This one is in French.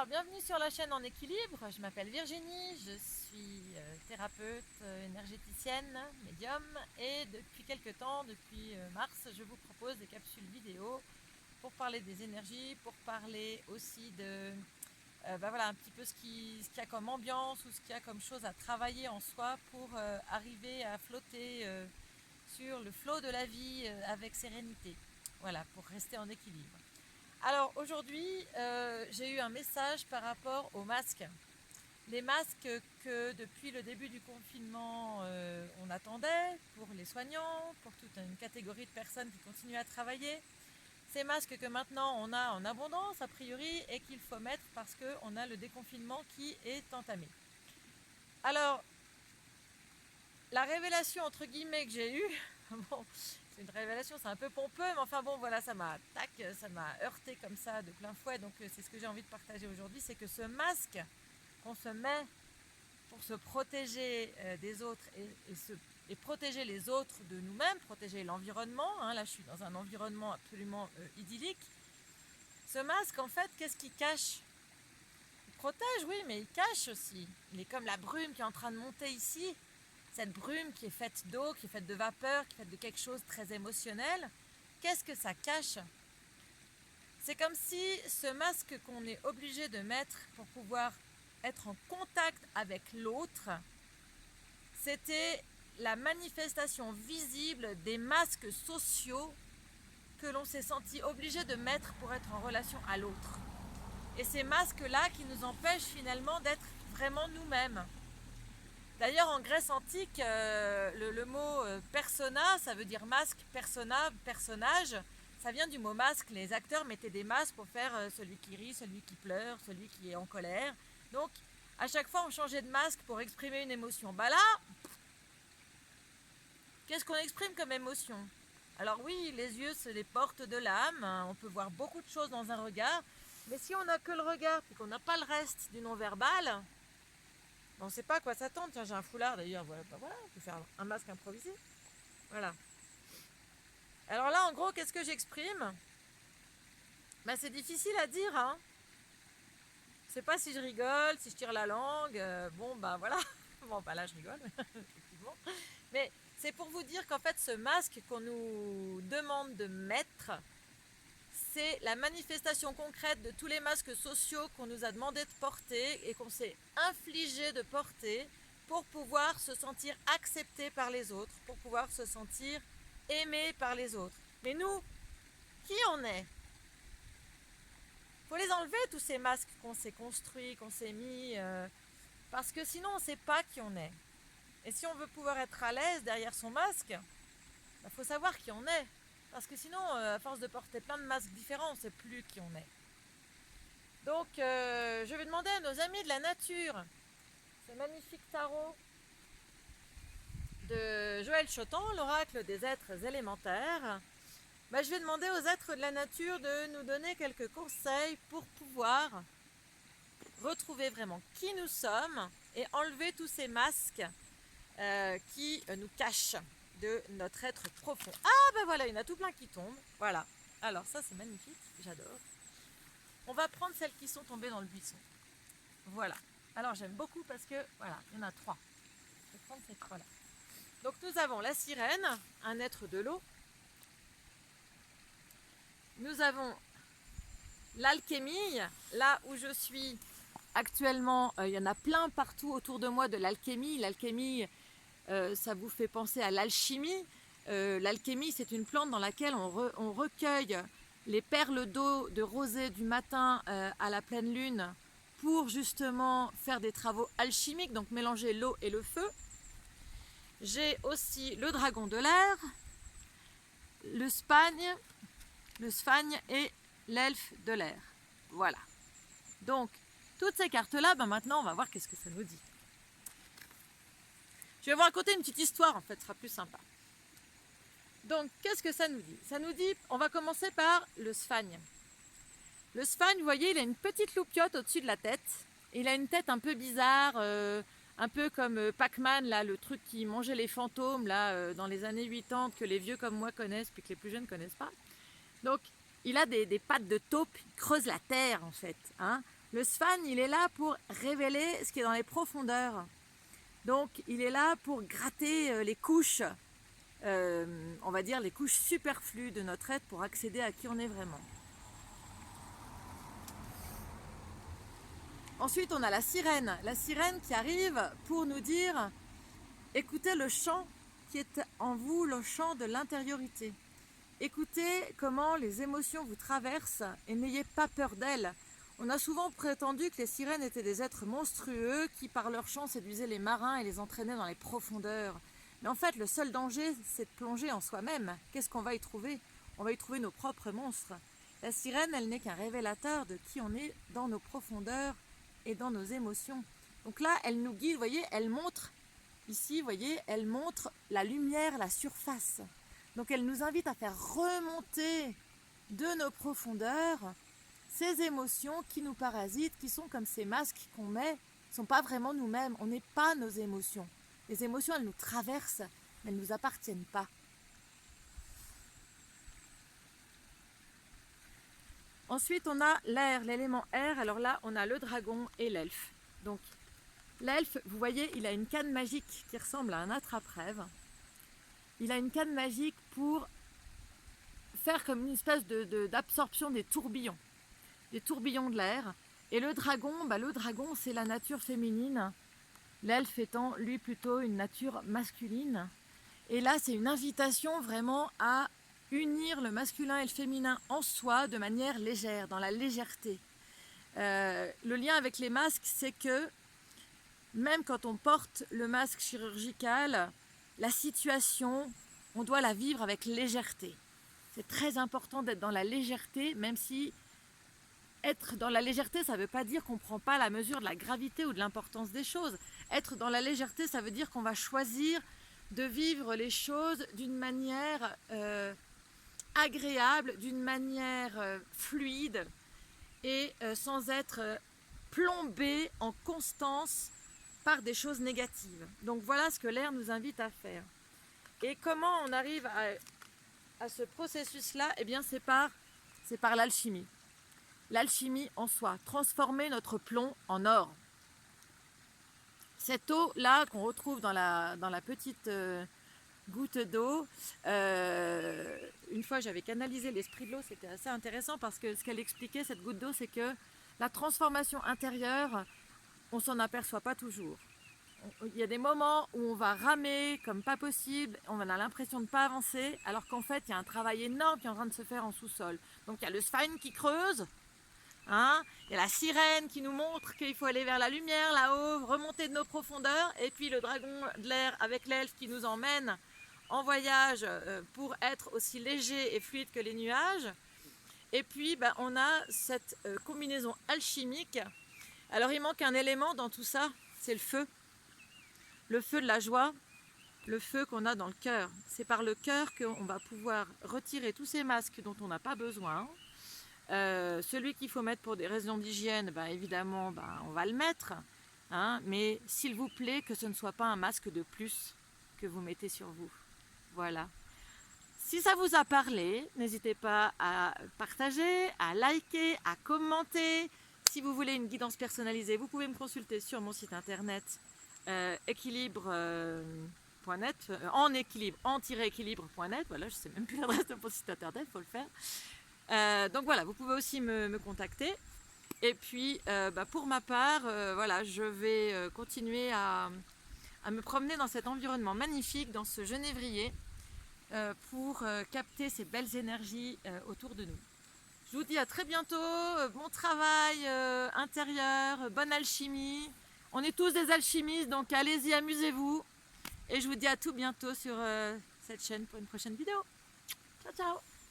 Alors, bienvenue sur la chaîne En Équilibre. Je m'appelle Virginie, je suis thérapeute, énergéticienne, médium et depuis quelques temps, depuis mars, je vous propose des capsules vidéo pour parler des énergies, pour parler aussi de voilà, un petit peu ce qu'il y a comme ambiance ou ce qu'il y a comme chose à travailler en soi pour arriver à flotter sur le flot de la vie avec sérénité. Voilà, pour rester en équilibre. Alors aujourd'hui, j'ai eu un message par rapport aux masques. Les masques que depuis le début du confinement, on attendait pour les soignants, pour toute une catégorie de personnes qui continuent à travailler. Ces masques que maintenant on a en abondance a priori et qu'il faut mettre parce qu'on a le déconfinement qui est entamé. Alors, la révélation entre guillemets que j'ai eue, bon, c'est une révélation, c'est un peu pompeux, mais enfin bon, voilà, ça m'a heurté comme ça de plein fouet. Donc c'est ce que j'ai envie de partager aujourd'hui, c'est que ce masque qu'on se met pour se protéger des autres et protéger les autres de nous-mêmes, protéger l'environnement, hein, là je suis dans un environnement absolument idyllique. Ce masque, en fait, qu'est-ce qu'il cache? Il protège, oui, mais il cache aussi. Il est comme la brume qui est en train de monter ici. Cette brume qui est faite d'eau, qui est faite de vapeur, qui est faite de quelque chose de très émotionnel, qu'est-ce que ça cache? C'est comme si ce masque qu'on est obligé de mettre pour pouvoir être en contact avec l'autre, c'était la manifestation visible des masques sociaux que l'on s'est senti obligé de mettre pour être en relation à l'autre. Et ces masques-là qui nous empêchent finalement d'être vraiment nous-mêmes. D'ailleurs, en Grèce antique, le mot persona, ça veut dire masque, persona, personnage. Ça vient du mot masque. Les acteurs mettaient des masques pour faire celui qui rit, celui qui pleure, celui qui est en colère. Donc, à chaque fois, on changeait de masque pour exprimer une émotion. Bah là, qu'est-ce qu'on exprime comme émotion? Alors oui, les yeux, c'est les portes de l'âme. On peut voir beaucoup de choses dans un regard. Mais si on n'a que le regard et qu'on n'a pas le reste du non-verbal, on ne sait pas à quoi s'attendre. Tiens, j'ai un foulard d'ailleurs. Voilà, voilà, on peut faire un masque improvisé. Voilà. Alors là, en gros, qu'est-ce que j'exprime? Ben, c'est difficile à dire. Hein. Je ne sais pas si je rigole, si je tire la langue. Bon, ben voilà. Bon, ben là, je rigole, effectivement. Mais c'est pour vous dire qu'en fait, ce masque qu'on nous demande de mettre, c'est la manifestation concrète de tous les masques sociaux qu'on nous a demandé de porter et qu'on s'est infligé de porter pour pouvoir se sentir accepté par les autres, pour pouvoir se sentir aimé par les autres. Mais nous, qui on est? Il faut les enlever, tous ces masques qu'on s'est construits, qu'on s'est mis, parce que sinon on ne sait pas qui on est. Et si on veut pouvoir être à l'aise derrière son masque, il faut savoir qui on est. Parce que sinon, à force de porter plein de masques différents, on ne sait plus qui on est. Donc, je vais demander à nos amis de la nature, ce magnifique tarot de Joël Chotan, l'oracle des êtres élémentaires. Je vais demander aux êtres de la nature de nous donner quelques conseils pour pouvoir retrouver vraiment qui nous sommes et enlever tous ces masques qui nous cachent de notre être profond. Ah ben voilà, il y en a tout plein qui tombent. Voilà. Alors ça c'est magnifique, j'adore. On va prendre celles qui sont tombées dans le buisson. Voilà. Alors j'aime beaucoup parce que voilà, il y en a 3. Je vais prendre ces 3-là. Donc nous avons la sirène, un être de l'eau. Nous avons l'alchimie, là où je suis actuellement, il y en a plein partout autour de moi de l'alchimie. L'alchimie, ça vous fait penser à l'alchimie. L'alchimie, c'est une plante dans laquelle on recueille les perles d'eau de rosée du matin à la pleine lune pour justement faire des travaux alchimiques, donc mélanger l'eau et le feu. J'ai aussi le dragon de l'air, le spagne et l'elfe de l'air. Voilà. Donc, toutes ces cartes-là, maintenant, on va voir qu'est-ce que ça nous dit. Je vais vous raconter une petite histoire, en fait, ce sera plus sympa. Donc, qu'est-ce que ça nous dit? Ça nous dit, on va commencer par le sfagne. Le sfagne, vous voyez, il a une petite loupiote au-dessus de la tête. Il a une tête un peu bizarre, un peu comme Pac-Man, là, le truc qui mangeait les fantômes, là, dans les années 80, que les vieux comme moi connaissent, puis que les plus jeunes ne connaissent pas. Donc, il a des pattes de taupe, il creuse la terre, en fait. Hein. Le Svan, il est là pour révéler ce qui est dans les profondeurs. Donc, il est là pour gratter les couches, on va dire les couches superflues de notre être pour accéder à qui on est vraiment. Ensuite, on a la sirène qui arrive pour nous dire « Écoutez le chant qui est en vous, le chant de l'intériorité. Écoutez comment les émotions vous traversent et n'ayez pas peur d'elles. » On a souvent prétendu que les sirènes étaient des êtres monstrueux qui, par leur chant, séduisaient les marins et les entraînaient dans les profondeurs. Mais en fait, le seul danger, c'est de plonger en soi-même. Qu'est-ce qu'on va y trouver? On va y trouver nos propres monstres. La sirène, elle n'est qu'un révélateur de qui on est dans nos profondeurs et dans nos émotions. Donc là, elle nous guide, vous voyez, elle montre, ici, vous voyez, elle montre la lumière, la surface. Donc elle nous invite à faire remonter de nos profondeurs ces émotions qui nous parasitent, qui sont comme ces masques qu'on met, ne sont pas vraiment nous-mêmes, on n'est pas nos émotions. Les émotions, elles nous traversent, mais elles ne nous appartiennent pas. Ensuite, on a l'air, l'élément air. Alors là, on a le dragon et l'elfe. Donc, l'elfe, vous voyez, il a une canne magique qui ressemble à un attrape-rêve. Il a une canne magique pour faire comme une espèce d'absorption des tourbillons de l'air. Et le dragon, c'est la nature féminine. L'elfe étant, lui, plutôt une nature masculine. Et là, c'est une invitation vraiment à unir le masculin et le féminin en soi de manière légère, dans la légèreté. Le lien avec les masques, c'est que même quand on porte le masque chirurgical, la situation, on doit la vivre avec légèreté. C'est très important d'être dans la légèreté, même si être dans la légèreté, ça ne veut pas dire qu'on ne prend pas la mesure de la gravité ou de l'importance des choses. Être dans la légèreté, ça veut dire qu'on va choisir de vivre les choses d'une manière agréable, d'une manière fluide et sans être plombé en constance par des choses négatives. Donc voilà ce que l'air nous invite à faire. Et comment on arrive à ce processus-là? Eh bien c'est par l'alchimie. L'alchimie en soi, transformer notre plomb en or. Cette eau-là qu'on retrouve dans la petite goutte d'eau, une fois j'avais canalisé l'esprit de l'eau, c'était assez intéressant parce que ce qu'elle expliquait, cette goutte d'eau, c'est que la transformation intérieure, on ne s'en aperçoit pas toujours. Il y a des moments où on va ramer comme pas possible, on a l'impression de ne pas avancer, alors qu'en fait il y a un travail énorme qui est en train de se faire en sous-sol. Donc il y a le Svan qui creuse, il y a la sirène qui nous montre qu'il faut aller vers la lumière là-haut, remonter de nos profondeurs, et puis le dragon de l'air avec l'elfe qui nous emmène en voyage pour être aussi léger et fluide que les nuages. Et puis on a cette combinaison alchimique. Alors il manque un élément dans tout ça, c'est le feu. Le feu de la joie, le feu qu'on a dans le cœur. C'est par le cœur qu'on va pouvoir retirer tous ces masques dont on n'a pas besoin. Celui qu'il faut mettre pour des raisons d'hygiène, évidemment, on va le mettre. Mais s'il vous plaît, que ce ne soit pas un masque de plus que vous mettez sur vous. Voilà. Si ça vous a parlé, n'hésitez pas à partager, à liker, à commenter. Si vous voulez une guidance personnalisée, vous pouvez me consulter sur mon site internet équilibre.net, en-équilibre.net. Voilà, je ne sais même plus l'adresse de mon site internet, il faut le faire. Donc voilà, vous pouvez aussi me contacter. Et puis, pour ma part, voilà, je vais continuer à me promener dans cet environnement magnifique, dans ce genévrier, pour capter ces belles énergies autour de nous. Je vous dis à très bientôt, bon travail intérieur, bonne alchimie. On est tous des alchimistes, donc allez-y, amusez-vous. Et je vous dis à tout bientôt sur cette chaîne pour une prochaine vidéo. Ciao, ciao!